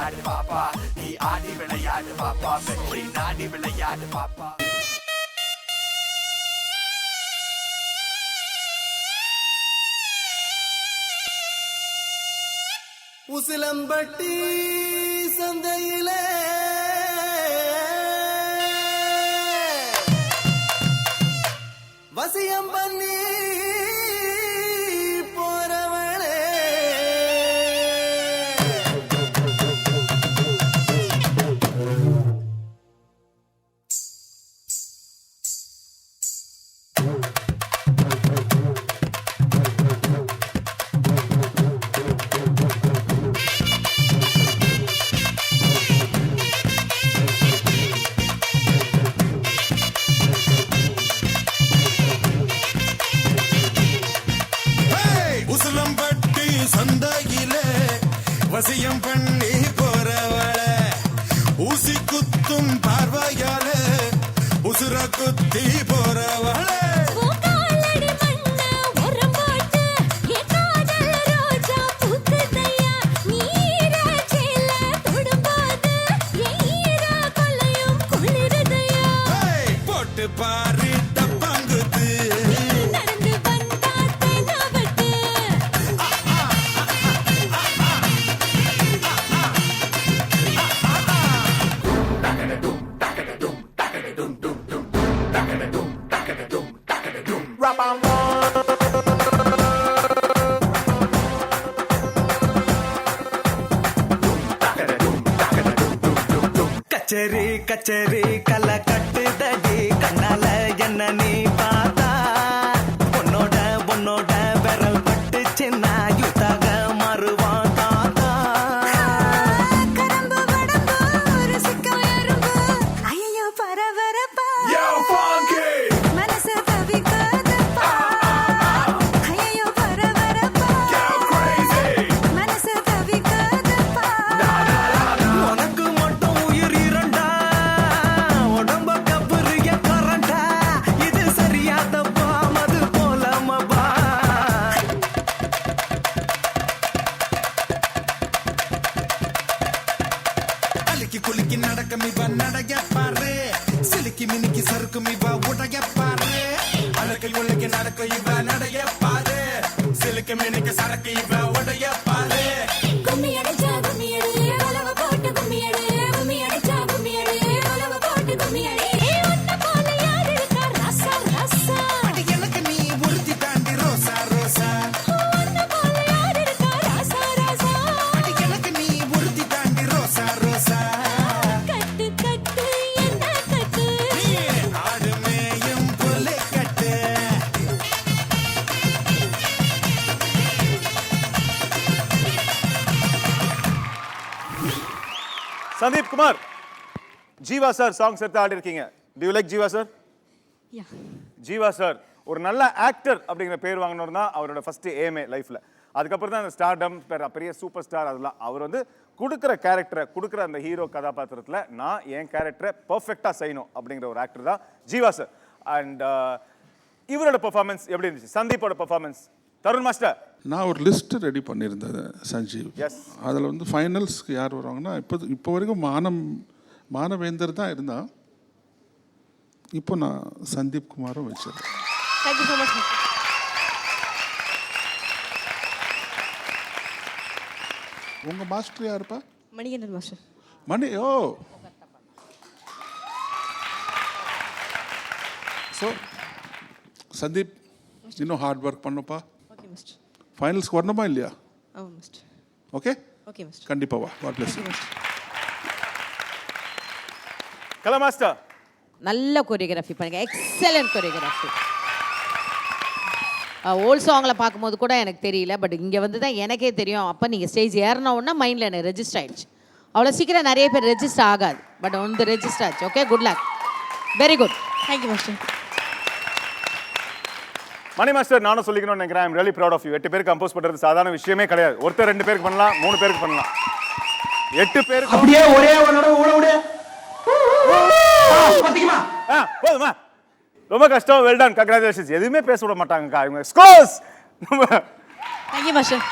விளையாடு பாப்பா, நீ ஆடி விளையாடு பாப்பா, வெற்றி நாடி விளையாடு பாப்பா. உசிலம்பட்டி சந்தையிலே வசியம் பண்ணி போறவளே, உசிலம்பட்டி சந்தையிலே வசியம் பண்ணி போறவள, ஊசி குத்தும் பார்வையால உசுர குத்தி போறவள. போட்டு பாரு டப்பாங்குத்து, கச்சேரி கச்சேரி கலை கட்டுதடி கண்ணால என்ன நீ பார்த்தா, பொண்ணோட பொண்ணோட விரல் பட்டு சின்ன யுத்தாக மாறுவான் தாத்தா. Yo, funky! Go crazy! உனக்கு மட்டும் உயிர் இரண்டா, உடம்ப கப்புரிய கரண்டா, இது சரியா தப்பா மது போலமபா. அலிக்கி குலுக்கி நடக்கும் இவ நடைய பாரு, சிலுக்கி மினுக்கி சறுக்கும் இவ உடைய பாரு. அலக்கி உலக்கி நடக்கும் இவ நடைய பாரு, சிலுக்கி மினுக்கி சறுக்கு இவ உடைய பாரு. அடி எனக்கு நீ உறுதி தாண்டி ரோசா ரோசா, அடி எனக்கு நீ உறுதி தாண்டி ரோசா ரோசா. நீ ஆடு மேயும் புலை கட்டு, சந்தீப் குமார், ஜீவா சார் சாங்ஸ் எடுத்து ஆடி இருக்கீங்க. To you like Jeeva sir? Yeah, Jeeva sir ஒரு நல்ல ஆக்டர் அப்படிங்கிற பேர் வாங்கணும் தான் அவரோட ஃபர்ஸ்ட் எய்மே லைஃப்ல. அதுக்கப்புறம் தான் அந்த ஸ்டார்டம் பெரிய சூப்பர் ஸ்டார் அதெல்லாம். அவர் வந்து கொடுக்குற கேரக்டரை கொடுக்குற அந்த ஹீரோ கதாபாத்திரத்தில் நான் என் கேரக்டரை பர்ஃபெக்டாக செய்யணும் அப்படிங்கிற ஒரு ஆக்டர் தான் ஜீவா சார். அண்ட் இவரோட பெர்ஃபார்மன்ஸ் எப்படி இருந்துச்சு? சந்தீப்போட பெர்ஃபார்மன்ஸ். தருண் மாஸ்டர், நான் ஒரு லிஸ்ட் ரெடி பண்ணியிருந்தேன் சஞ்சீவ். Yes. அதில் வந்து ஃபைனல்ஸ்க்கு யார் வருவாங்கன்னா இப்போ வரைக்கும் மானவேந்தர் தான் இருந்தான். இப்போ நான் சந்தீப் குமாரும் வச்சிருக்கேன். thank you so much. உங்கள் மாஸ்டர் யாருப்பா? Manikandan master. Mani. Oh, so Sandeep இன்னும் ஹார்ட் ஒர்க் பண்ணுப்பா. Okay mister. ஃபைனல்ஸ்க்கு வரணுமா இல்லையா? ஆமாம் மிஸ்டர். Okay, okay mister. கண்டிப்பாக வா. God bless you. Kala master. நல்ல கொரியோகிராஃபி பண்ணுங்க, எக்ஸலன்ட் கொரியோகிராஃபி. ஓல்ட் சாங்கில் பார்க்கும்போது கூட எனக்கு தெரியல, பட் இங்கே வந்து தான் எனக்கே தெரியும். அப்போ நீங்கள் ஸ்டேஜ் ஏறின உடனே மைண்டில் எனக்கு ரெஜிஸ்டர் ஆகிடுச்சு. அவ்வளோ சீக்கிரம் நிறைய பேர் ரெஜிஸ்டர் ஆகாது, பட் வந்து ரெஜிஸ்டர் ஆச்சு. Okay, good luck, very good. Thank you master. Mani master, நானும் சொல்லிக்கணும்னு நினைக்கிறேன். I'm really proud of you. 8 பேருக்கு கம்போஸ் பண்ணுறது சாதாரண விஷயமே கிடையாது. ஒருத்தர் 2 பேருக்கு பண்ணலாம், 3 பேருக்கு பண்ணலாம். 8 பேருக்கு அப்படியே ஒரே ஒரு நடவு ஓட விடு. பாத்தீங்களா? போதுமா? ரொம்ப கஷ்டம். Well done, congratulations. எதுவுமே பேச விட மாட்டாங்கக்கா இவங்க. ஸ்கோர்ஸ். Thank you master.